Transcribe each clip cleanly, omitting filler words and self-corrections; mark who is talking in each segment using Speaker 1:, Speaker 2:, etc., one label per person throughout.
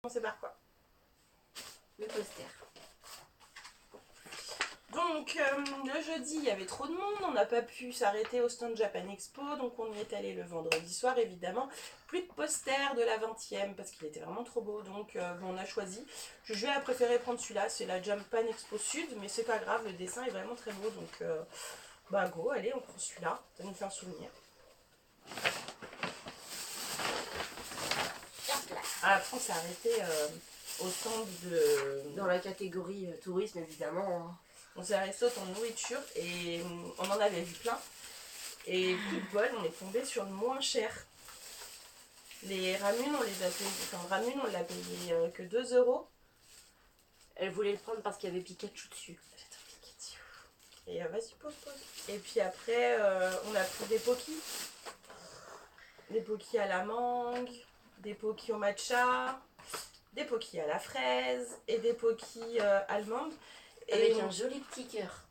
Speaker 1: Commencer par quoi?
Speaker 2: Le poster.
Speaker 1: Donc le jeudi il y avait trop de monde, on n'a pas pu s'arrêter au stand Japan Expo, donc on y est allé le vendredi soir évidemment. Plus de posters de la 20e parce qu'il était vraiment trop beau, donc on a choisi. Je vais préférer prendre celui-là, c'est la Japan Expo Sud, mais c'est pas grave, le dessin est vraiment très beau, donc bah go, allez on prend celui-là, ça nous fait un souvenir. Après on s'est arrêté au stand de...
Speaker 2: Dans la catégorie tourisme évidemment.
Speaker 1: On s'est arrêté au stand de nourriture et on en avait vu plein. Et coup de bol, on est tombé sur le moins cher. Les ramen, on les a payés, enfin ramen, on l'a payé que 2 euros.
Speaker 2: Elle voulait le prendre parce qu'il y avait Pikachu dessus.
Speaker 1: Et vas-y, pose. Et puis après, on a pris des pokis. Des pokis à la mangue, des pokis au matcha, des pokis à la fraise et des pokis allemandes.
Speaker 2: Avec un joli petit cœur.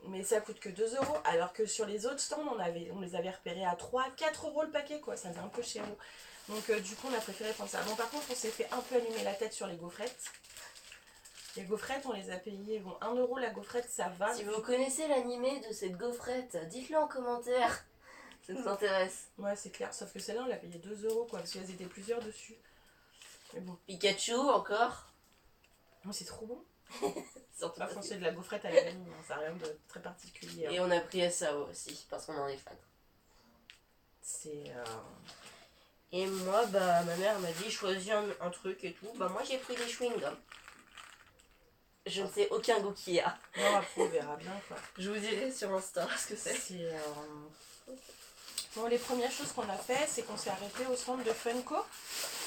Speaker 1: Mais ça coûte que 2 euros, alors que sur les autres stands, on les avait repérés à 3-4 euros le paquet, quoi. Ça faisait un peu cher. Donc du coup, on a préféré prendre ça. Bon, par contre, on s'est fait un peu allumer la tête sur les gaufrettes. Les gaufrettes, on les a payées, bon, 1 euro la gaufrette, ça va.
Speaker 2: Si vous connaissez l'animé de cette gaufrette, dites-le en commentaire. Ça nous intéresse.
Speaker 1: Ouais, c'est clair, sauf que celle-là, on l'a payé 2 euros, quoi, parce qu'elles étaient plusieurs dessus. Mais bon.
Speaker 2: Pikachu, encore.
Speaker 1: Oh, c'est trop bon.
Speaker 2: Surtout
Speaker 1: Enfin, c'est de la gaufrette à la vanille, ça n'a rien de très particulier.
Speaker 2: Et on a pris SAO aussi, parce qu'on en est fan.
Speaker 1: C'est...
Speaker 2: Et moi, bah, ma mère m'a dit choisis un truc et tout. Bah, moi, j'ai pris des chewing-gums. Je ne sais aucun goût qu'il y a.
Speaker 1: Non, après, on verra bien, quoi.
Speaker 2: Je vous dirai sur Insta ce que c'est.
Speaker 1: Bon, les premières choses qu'on a fait, c'est qu'on s'est arrêté au stand de Funko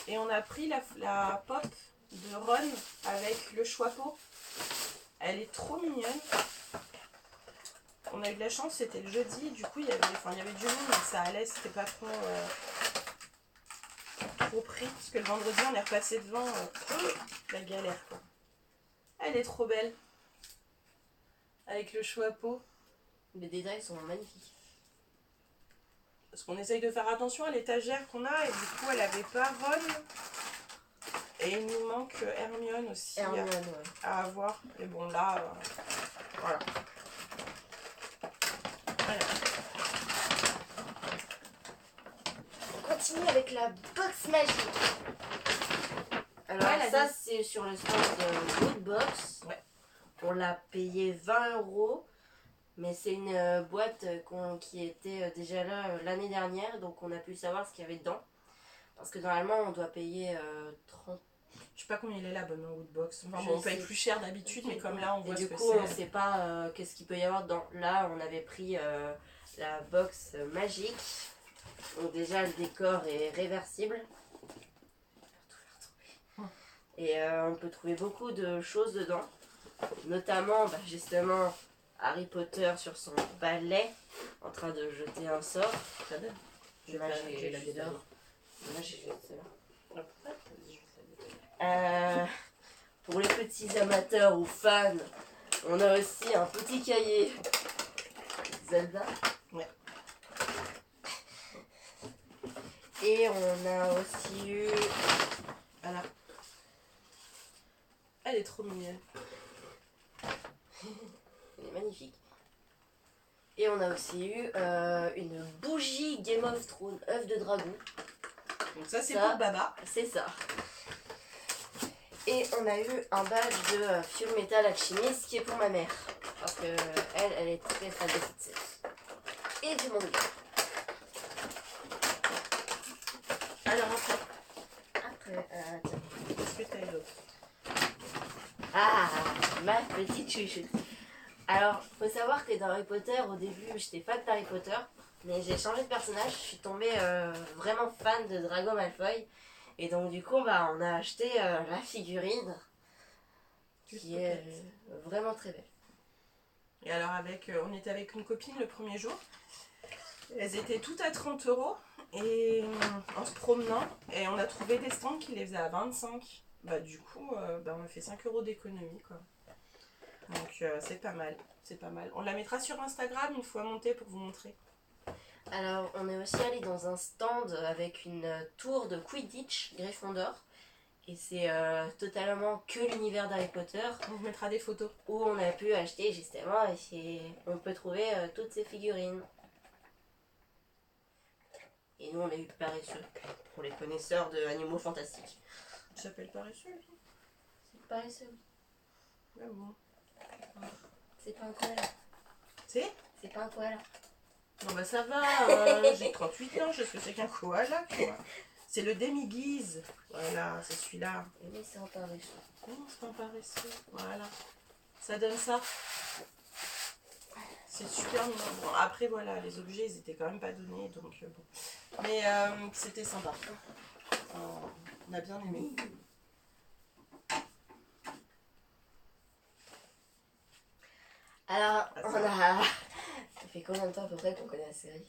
Speaker 1: et on a pris la pop de Ron avec le Choixpeau. Elle est trop mignonne. On a eu de la chance, c'était le jeudi, du coup il y avait du monde, mais ça allait, c'était pas trop pris, parce que le vendredi on est repassé devant, la galère quoi. Elle est trop belle, avec le Choixpeau.
Speaker 2: Les détails sont magnifiques.
Speaker 1: Parce qu'on essaye de faire attention à l'étagère qu'on a, et du coup elle avait pas Ron. Et il nous manque Hermione aussi à avoir. Et bon là, voilà.
Speaker 2: On continue avec la box magique. Alors ouais, ça c'est sur le stand de Woodbox.
Speaker 1: Ouais.
Speaker 2: On l'a payé 20 euros. Mais c'est une boîte qui était déjà là l'année dernière. Donc on a pu savoir ce qu'il y avait dedans. Parce que normalement on doit payer 30.
Speaker 1: Je sais pas combien il est l'abonnement Woodbox. Enfin, bon, on paye plus cher d'habitude, mais comme là on voit ce que c'est.
Speaker 2: Du coup on sait pas qu'est-ce qu'il peut y avoir dedans. Là on avait pris la box magique. Donc déjà le décor est réversible. Et on peut trouver beaucoup de choses dedans. Notamment justement Harry Potter sur son balai en train de jeter un sort. J'ai la dédore. Moi j'ai juste celle-là. Pour les petits amateurs ou fans, on a aussi un petit cahier Zelda.
Speaker 1: Ouais.
Speaker 2: Et on a aussi eu...
Speaker 1: Voilà. Elle est trop mignonne.
Speaker 2: Elle est magnifique. Et on a aussi eu une bougie Game of Thrones, œuf de dragon.
Speaker 1: Donc ça c'est pour Baba.
Speaker 2: C'est ça. Et on a eu un badge de Full Metal Alchemist qui est pour ma mère. Parce que elle est très fan de cette série. Et du manga.
Speaker 1: Alors
Speaker 2: après, tiens.
Speaker 1: Qu'est-ce que t'as eu d'autre?
Speaker 2: Ah, ma petite chouchoute. Alors, faut savoir que dans Harry Potter, au début, j'étais fan d'Harry Potter, mais j'ai changé de personnage. Je suis tombée vraiment fan de Drago Malfoy. Et donc, du coup, on a acheté la figurine qui est vraiment très belle.
Speaker 1: Et alors, on était avec une copine le premier jour. Elles étaient toutes à 30 euros. Et en se promenant, et on a trouvé des stands qui les faisaient à 25. Bah, du coup, on a fait 5 euros d'économie, quoi. Donc c'est pas mal, On la mettra sur Instagram une fois montée pour vous montrer.
Speaker 2: Alors on est aussi allé dans un stand avec une tour de Quidditch Gryffondor Et c'est totalement que l'univers d'Harry Potter
Speaker 1: On vous mettra des photos.
Speaker 2: où on a pu acheter justement, on peut trouver toutes ces figurines. Et nous on est paresseux, pour les connaisseurs de animaux fantastiques.
Speaker 1: Il s'appelle paresseux, lui.
Speaker 2: C'est paresseux.
Speaker 1: Ah bon.
Speaker 2: C'est pas un koala.
Speaker 1: C'est
Speaker 2: pas un koala.
Speaker 1: Bon bah ça va, j'ai 38 ans, je sais ce que c'est qu'un koala, quoi. C'est le demi-guise. Voilà, c'est celui-là.
Speaker 2: Mais c'est un paresseux.
Speaker 1: Non, c'est pas un paresseux. Voilà. Ça donne ça. C'est super mignon. Bon, après, voilà, les objets, ils étaient quand même pas donnés, donc bon. Mais c'était sympa. On a bien aimé.
Speaker 2: Alors, on a... Ça fait combien de temps à peu près qu'on connaît la série?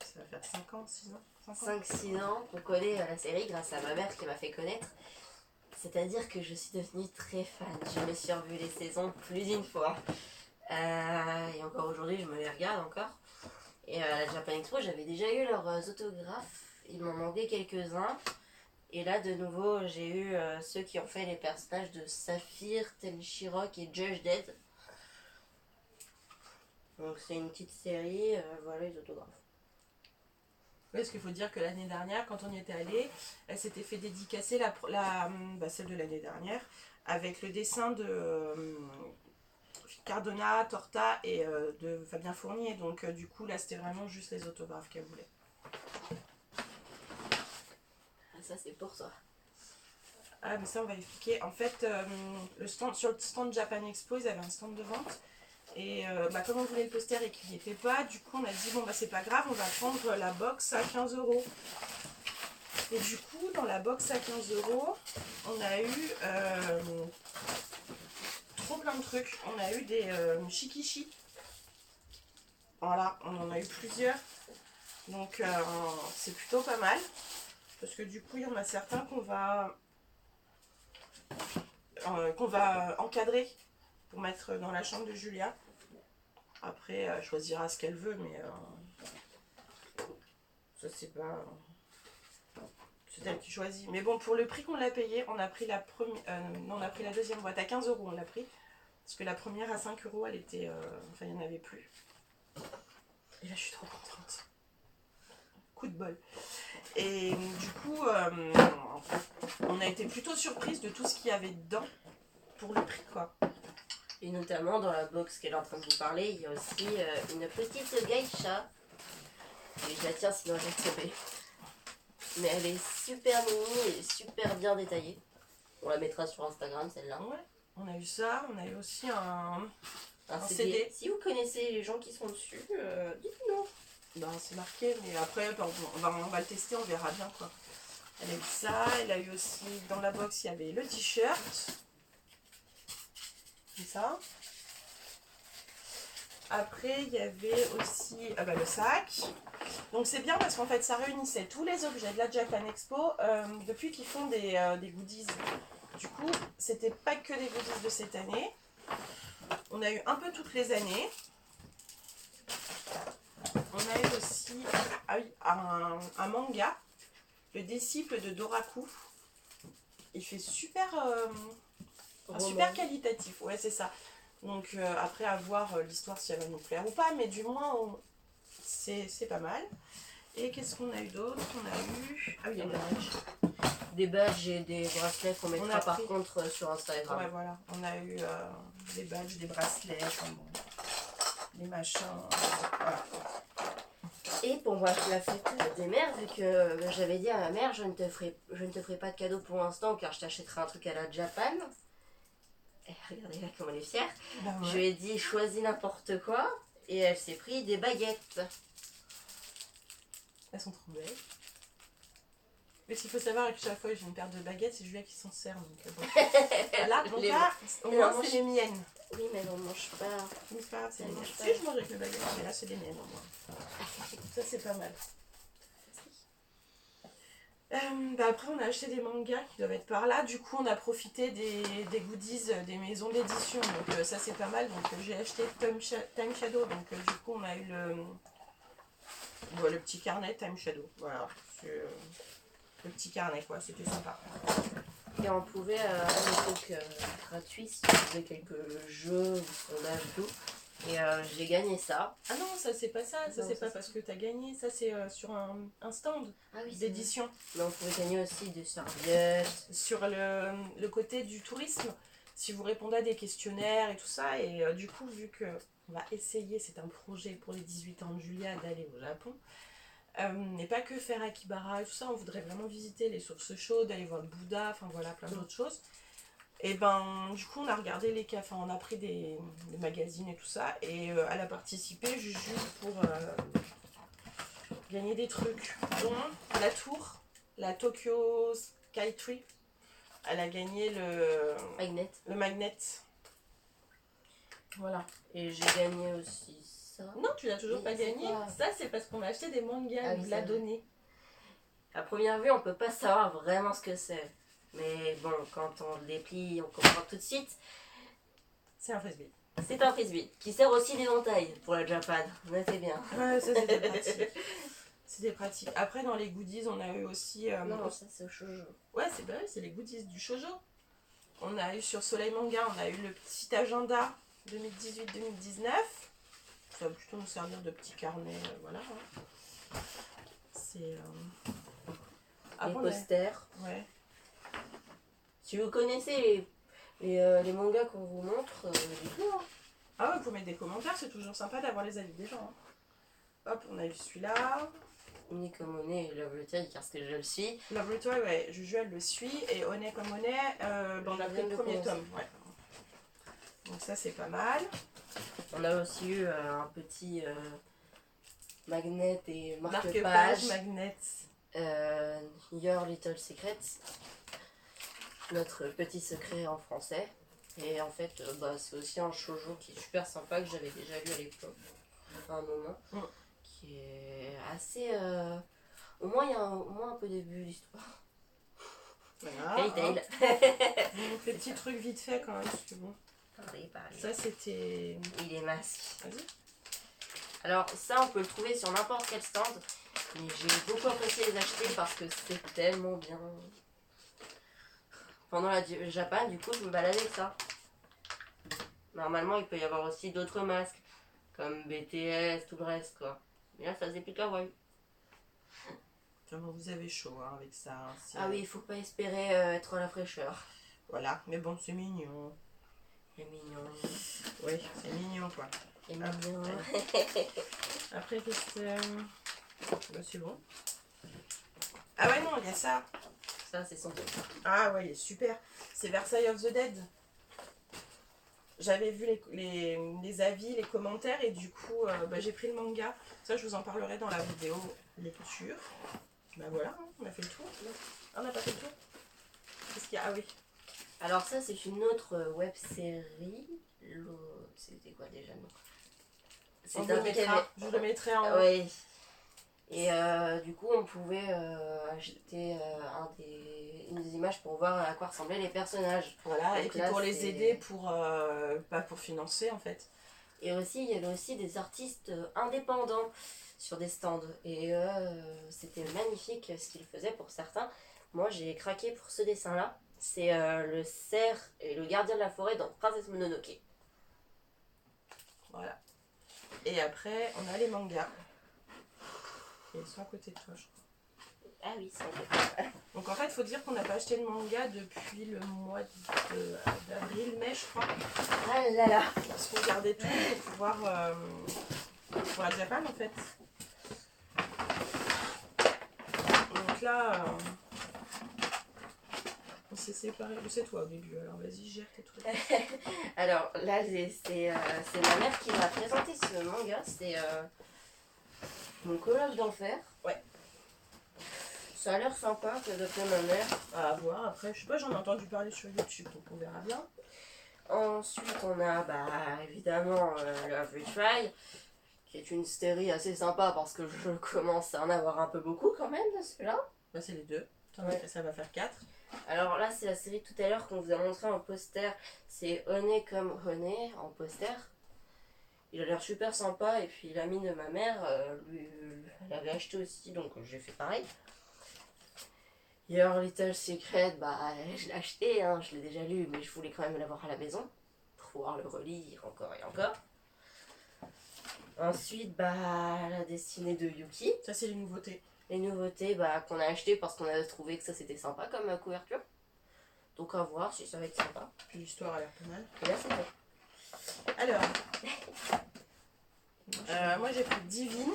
Speaker 1: Ça va faire 5 ans, 6 ans.
Speaker 2: 5-6 ans qu'on connaît la série grâce à ma mère qui m'a fait connaître. C'est-à-dire que je suis devenue très fan. Je me suis revu les saisons plus d'une fois. Et encore aujourd'hui, je me les regarde encore. Et à la Japan Expo, j'avais déjà eu leurs autographes. Il m'en manquait quelques-uns. Et là, de nouveau, j'ai eu ceux qui ont fait les personnages de Saphir, Tenshirok et Judge Dead. Donc c'est une petite série, voilà les autographes.
Speaker 1: Oui, parce qu'il faut dire que l'année dernière, quand on y était allé, elle s'était fait dédicacer celle de l'année dernière, avec le dessin de Cardona, Torta et de Fabien Fournier. Donc du coup, là, c'était vraiment juste les autographes qu'elle voulait.
Speaker 2: Ah, ça c'est pour toi.
Speaker 1: Ah, mais ça, on va expliquer. En fait, sur le stand Japan Expo, ils avaient un stand de vente. Et comme on voulait le poster et qu'il n'y était pas, du coup on a dit bon bah c'est pas grave, on va prendre la box à 15 €. Et du coup dans la box à 15 €, on a eu trop plein de trucs. On a eu des shikishi. Voilà, on en a eu plusieurs. Donc c'est plutôt pas mal. Parce que du coup il y en a certains qu'on va encadrer pour mettre dans la chambre de Julia. Après, elle choisira ce qu'elle veut, mais ça c'est pas... c'est elle qui choisit. Mais bon, pour le prix qu'on l'a payé, on a pris la première... non, on a pris la deuxième boîte à 15 €, on l'a pris. Parce que la première à 5 €, elle était... enfin, il n'y en avait plus. Et là, je suis trop contente. Coup de bol. Et du coup, on a été plutôt surprise de tout ce qu'il y avait dedans pour le prix, quoi.
Speaker 2: Et notamment dans la box qu'elle est en train de vous parler, il y a aussi une petite geisha. Et je la tiens sinon elle va tomber. Mais elle est super mini et super bien détaillée. On la mettra sur Instagram celle-là.
Speaker 1: Ouais, on a eu ça, on a eu aussi un
Speaker 2: CD. Si vous connaissez les gens qui sont dessus, dites-nous.
Speaker 1: Ben, c'est marqué, mais après on va le tester, on verra bien quoi. Elle a eu ça, elle a eu aussi dans la box il y avait le t-shirt. Comme ça. Après il y avait aussi le sac. Donc c'est bien parce qu'en fait ça réunissait tous les objets de la Japan Expo depuis qu'ils font des goodies. Du coup c'était pas que des goodies de cette année. On a eu un peu toutes les années. On a eu aussi un manga, le disciple de Doraku. Il fait super qualitatif, ouais c'est ça. Donc après à voir l'histoire si elle va nous plaire ou pas, mais du moins c'est pas mal. Et qu'est-ce qu'on a eu d'autre? On a eu... Ah oui, il y a
Speaker 2: des badges et des bracelets qu'on mettra par contre sur Instagram.
Speaker 1: Ouais voilà, on a eu des badges, des bracelets, des machins, voilà.
Speaker 2: Et pour moi, la fête des mères, vu que j'avais dit à ma mère, je ne te ferai pas de cadeau pour l'instant car je t'achèterai un truc à la Japan. Et regardez là comme elle est fière.
Speaker 1: Bah ouais.
Speaker 2: Je lui ai dit choisis n'importe quoi et elle s'est pris des baguettes.
Speaker 1: Elles sont trop belles. Mais ce qu'il faut savoir, c'est que chaque fois que j'ai une paire de baguettes, c'est Julia qui s'en sert. Donc, bon. Là, au moins c'est les miennes.
Speaker 2: Oui, mais on mange pas.
Speaker 1: Mais c'est pas grave, c'est les miennes.
Speaker 2: Mange
Speaker 1: Si,
Speaker 2: pas.
Speaker 1: je mange avec mes baguettes, mais là, c'est les miennes au moins. Ça, c'est pas mal. Après, on a acheté des mangas qui doivent être par là. Du coup, on a profité des goodies des maisons d'édition. Donc, ça, c'est pas mal. Donc, j'ai acheté Time Shadow. Donc, du coup, on a eu le petit carnet Time Shadow. Voilà. Le petit carnet, quoi. C'était sympa.
Speaker 2: Et on pouvait avoir des trucs gratuits si on faisait quelques jeux ou sondages et tout. Et j'ai gagné ça.
Speaker 1: Ah non, ça c'est pas ça, ça
Speaker 2: Non,
Speaker 1: c'est
Speaker 2: ça,
Speaker 1: pas
Speaker 2: c'est-
Speaker 1: parce que t'as gagné, ça c'est sur un stand
Speaker 2: Ah oui, c'est vrai.
Speaker 1: d'édition.
Speaker 2: Mais on pouvait gagner aussi des serviettes.
Speaker 1: Sur le côté du tourisme, si vous répondez à des questionnaires et tout ça, et du coup, vu que on va essayer, c'est un projet pour les 18 ans de Julia d'aller au Japon, et pas que faire Akibara et tout ça, on voudrait vraiment visiter les sources chaudes, aller voir le Bouddha, enfin voilà, plein d'autres choses. Et ben, du coup, on a regardé les cafés, on a pris des magazines et tout ça, et elle a participé juste pour gagner des trucs, dont la tour, la Tokyo Skytree. Elle a gagné
Speaker 2: Magnet.
Speaker 1: le magnet. Voilà.
Speaker 2: Et j'ai gagné aussi ça.
Speaker 1: Non, tu l'as toujours
Speaker 2: Oui,
Speaker 1: pas
Speaker 2: c'est
Speaker 1: gagné.
Speaker 2: quoi
Speaker 1: Ça, c'est parce qu'on a acheté des mangas,
Speaker 2: Ah
Speaker 1: elle
Speaker 2: oui,
Speaker 1: nous l'a
Speaker 2: c'est vrai.
Speaker 1: donné.
Speaker 2: À première vue, on peut pas savoir vraiment ce que c'est. Mais bon, quand on le déplie, on comprend tout de suite.
Speaker 1: C'est un frisbee.
Speaker 2: C'est un frisbee qui sert aussi d'éventail pour la Japan. Notez bien.
Speaker 1: Ouais, ça, c'était pratique. C'était pratique. Après, dans les goodies, on a eu aussi...
Speaker 2: Non, ça c'est au shoujo.
Speaker 1: Ouais, c'est vrai, c'est les goodies du shoujo. On a eu sur Soleil Manga, on a eu le petit agenda 2018-2019. Ça va plutôt nous servir de petit carnet, voilà. Hein. C'est...
Speaker 2: Les posters.
Speaker 1: Ouais.
Speaker 2: Si vous connaissez les mangas qu'on vous montre, dites-le. Hein.
Speaker 1: Ah ouais, vous pouvez mettre des commentaires, c'est toujours sympa d'avoir les avis des gens. Hein. Hop, on a eu celui-là.
Speaker 2: Unikomone et Lovely parce que je le suis.
Speaker 1: Lovely, ouais, Juju elle le suit. Et Oné comme Oné, on a pris le premier tome. Ouais. Donc ça c'est pas mal.
Speaker 2: On a aussi eu un petit magnet et
Speaker 1: Marque-page,
Speaker 2: marque-page.
Speaker 1: magnet.
Speaker 2: Your Little Secrets. Notre petit secret en français. Et en fait, c'est aussi un shoujo qui est super sympa que j'avais déjà lu à l'époque, à un moment, qui est assez... Au moins, il y a au moins un peu début d'histoire.
Speaker 1: Voilà.
Speaker 2: Fairy Tail.
Speaker 1: Donc les petits trucs vite fait quand même, c'est bon.
Speaker 2: Parlez.
Speaker 1: Ça c'était...
Speaker 2: Il est masque.
Speaker 1: Vas-y.
Speaker 2: Alors ça, on peut le trouver sur n'importe quel stand. Mais j'ai beaucoup apprécié les acheter parce que c'est tellement bien. Pendant la Japan, du coup, je me baladais avec ça. Normalement, il peut y avoir aussi d'autres masques, comme BTS, tout le reste, quoi. Mais là, ça faisait plus kawaii.
Speaker 1: Vous avez chaud hein, avec ça. Hein,
Speaker 2: Ah oui, il faut pas espérer être à la fraîcheur.
Speaker 1: Voilà, mais bon, c'est mignon.
Speaker 2: C'est mignon.
Speaker 1: Oui, c'est mignon quoi.
Speaker 2: C'est mignon.
Speaker 1: Après, qu'est-ce que... Bah, c'est bon. Ah ouais, non, il y a ça.
Speaker 2: Ça, c'est son truc.
Speaker 1: Ah ouais, il est super. C'est Versailles of the Dead. J'avais vu les avis, les commentaires et du coup, j'ai pris le manga. Ça, je vous en parlerai dans la vidéo lecture. Bah voilà, hein, on a fait le tour. Ah, on n'a pas fait le tour. Qu'est-ce qu'il y a? Ah oui.
Speaker 2: Alors ça, c'est une autre web série. C'était quoi déjà, non?
Speaker 1: Je vous le mettrai en haut.
Speaker 2: Oui. Et du coup, on pouvait acheter une des images pour voir à quoi ressemblaient les personnages.
Speaker 1: Voilà,
Speaker 2: donc
Speaker 1: et puis
Speaker 2: là,
Speaker 1: pour les
Speaker 2: c'est-
Speaker 1: aider, pour financer en fait.
Speaker 2: Et aussi, il y avait aussi des artistes indépendants sur des stands. Et c'était magnifique ce qu'ils faisaient pour certains. Moi, j'ai craqué pour ce dessin-là. C'est le cerf et le gardien de la forêt dans Princesse Mononoke.
Speaker 1: Voilà. Et après, on a les mangas. Et ils sont à côté de toi, je crois.
Speaker 2: Ah oui, c'est
Speaker 1: Donc en fait, il faut dire qu'on n'a pas acheté de manga depuis le mois d'avril, mai, je crois.
Speaker 2: Ah là là.
Speaker 1: Parce qu'on gardait tout pour pouvoir... pour la Japan, en fait. Donc là, on s'est séparés. C'est toi au début, alors vas-y, gère tes trucs.
Speaker 2: Alors là, c'est ma mère qui m'a présenté ce manga. C'est Mon colosse d'enfer.
Speaker 1: Ouais.
Speaker 2: Ça a l'air sympa, d'après ma mère.
Speaker 1: À voir, après, je sais pas, j'en ai entendu parler sur YouTube, donc on verra bien.
Speaker 2: Ensuite, on a évidemment Love Retry, qui est une série assez sympa parce que je commence à en avoir un peu beaucoup quand même de ceux-là.
Speaker 1: Bah, c'est les deux.
Speaker 2: Ouais.
Speaker 1: Ça va faire 4.
Speaker 2: Alors là, c'est la série tout à l'heure qu'on vous a montré en poster. C'est Honey comme Honey en poster. Il a l'air super sympa et puis l'amie de ma mère, elle avait acheté aussi, donc j'ai fait pareil. Your Little Secret, bah je l'ai acheté, hein, je l'ai déjà lu, mais je voulais quand même l'avoir à la maison pour pouvoir le relire encore et encore. Ensuite, bah la destinée de Yuki.
Speaker 1: Ça, c'est les nouveautés.
Speaker 2: Les nouveautés bah, qu'on a achetées parce qu'on avait trouvé que ça c'était sympa comme couverture. Donc à voir si ça va être sympa.
Speaker 1: Puis l'histoire a l'air pas mal.
Speaker 2: Et là c'est fait.
Speaker 1: Alors, moi j'ai pris Divine,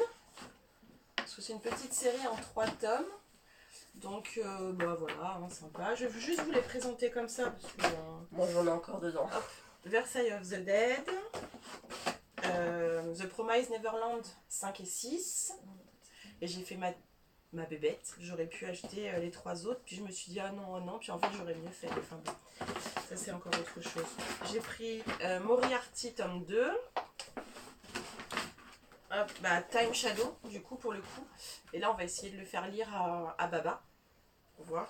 Speaker 1: parce que c'est une petite série en 3 tomes. Donc, bah voilà, hein, sympa. Je vais juste vous les présenter comme ça, parce que...
Speaker 2: Moi j'en ai encore dedans.
Speaker 1: Versailles of the Dead, The Promised Neverland 5 et 6. Et j'ai fait ma bébête. J'aurais pu acheter les 3 autres, puis je me suis dit ah non, oh non, puis en fait j'aurais mieux fait. Enfin bon, ça c'est encore autre chose. J'ai pris Moriarty tome 2. Hop, bah, Time Shadow, du coup, pour le coup. Et là, on va essayer de le faire lire à Baba. Pour voir.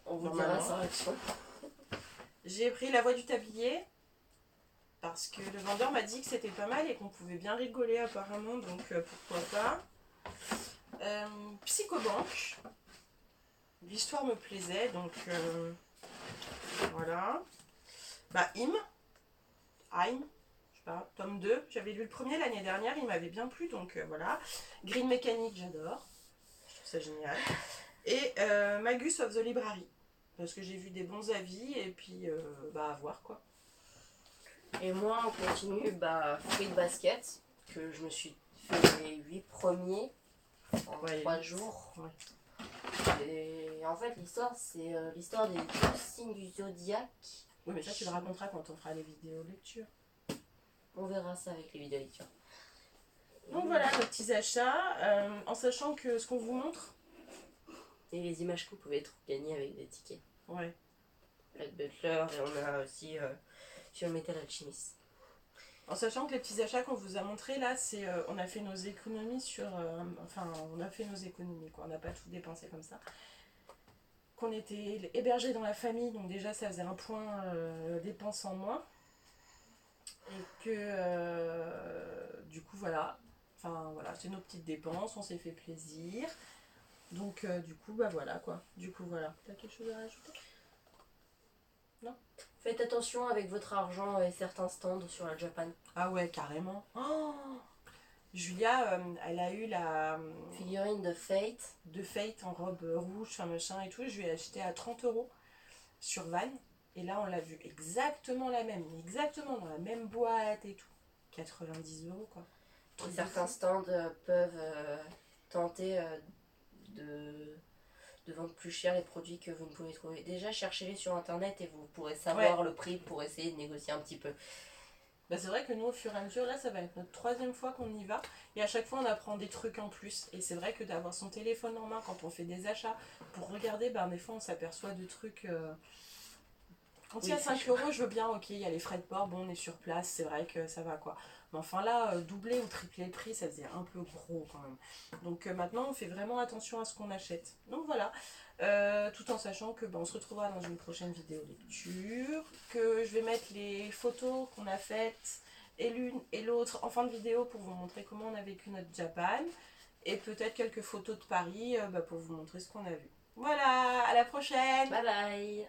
Speaker 2: On vous dira sa réaction.
Speaker 1: J'ai pris La Voix du Tablier. Parce que le vendeur m'a dit que c'était pas mal et qu'on pouvait bien rigoler apparemment. Donc, pourquoi pas. Psychobank. L'histoire me plaisait, donc voilà. Bah, Im, je sais pas, tome 2. J'avais lu le premier l'année dernière, il m'avait bien plu, donc voilà. Green Mechanic, j'adore. Je trouve ça génial. Et Magus of the Library. Parce que j'ai vu des bons avis et puis bah à voir quoi.
Speaker 2: Et moi on continue bah, Fruit Basket, que je me suis fait les 8 premiers en 3 jours.
Speaker 1: Ouais.
Speaker 2: Et en fait l'histoire c'est l'histoire des 12 signes du zodiaque.
Speaker 1: Oui mais ça tu le raconteras quand on fera les vidéos lecture.
Speaker 2: On verra ça avec les vidéos lecture.
Speaker 1: Donc voilà nos petits achats, en sachant que ce qu'on vous montre.
Speaker 2: Et les images que vous pouvez gagner avec des tickets.
Speaker 1: Ouais.
Speaker 2: Black Butler et on a aussi sur Metal Alchemist.
Speaker 1: En sachant que les petits achats qu'on vous a montrés là, c'est on a fait nos économies sur... enfin, on a fait nos économies quoi, on n'a pas tout dépensé comme ça. Qu'on était hébergés dans la famille, donc déjà ça faisait un point dépenses en moins. Et que du coup voilà, enfin voilà, c'est nos petites dépenses, on s'est fait plaisir. Donc du coup bah voilà quoi, du coup voilà. T'as quelque chose à rajouter? Non?
Speaker 2: Faites attention avec votre argent et certains stands sur la Japan.
Speaker 1: Ah ouais, carrément. Oh Julia, elle a eu la
Speaker 2: Figurine de Fate.
Speaker 1: de Fate en robe rouge, enfin machin et tout. Je lui ai acheté à 30 € sur Van. Et là, on l'a vu exactement la même, exactement dans la même boîte et tout. 90 € quoi.
Speaker 2: Certains stands peuvent tenter de vendre plus cher les produits que vous ne pouvez trouver. Déjà, cherchez-les sur internet et vous pourrez savoir le prix pour essayer de négocier un petit peu.
Speaker 1: Bah c'est vrai que nous, au fur et à mesure, là, ça va être notre 3e fois qu'on y va. Et à chaque fois, on apprend des trucs en plus. Et c'est vrai que d'avoir son téléphone en main quand on fait des achats pour regarder, bah, des fois, on s'aperçoit de trucs. Quand il y a 5 €, je veux bien, ok, il y a les frais de port, bon, on est sur place, c'est vrai que ça va quoi. Mais enfin là, doubler ou tripler le prix, ça faisait un peu gros quand même. Donc maintenant, on fait vraiment attention à ce qu'on achète. Donc voilà, tout en sachant que on se retrouvera dans une prochaine vidéo lecture, que je vais mettre les photos qu'on a faites, et l'une et l'autre en fin de vidéo pour vous montrer comment on a vécu notre Japan, et peut-être quelques photos de Paris pour vous montrer ce qu'on a vu. Voilà, à la prochaine!
Speaker 2: Bye bye!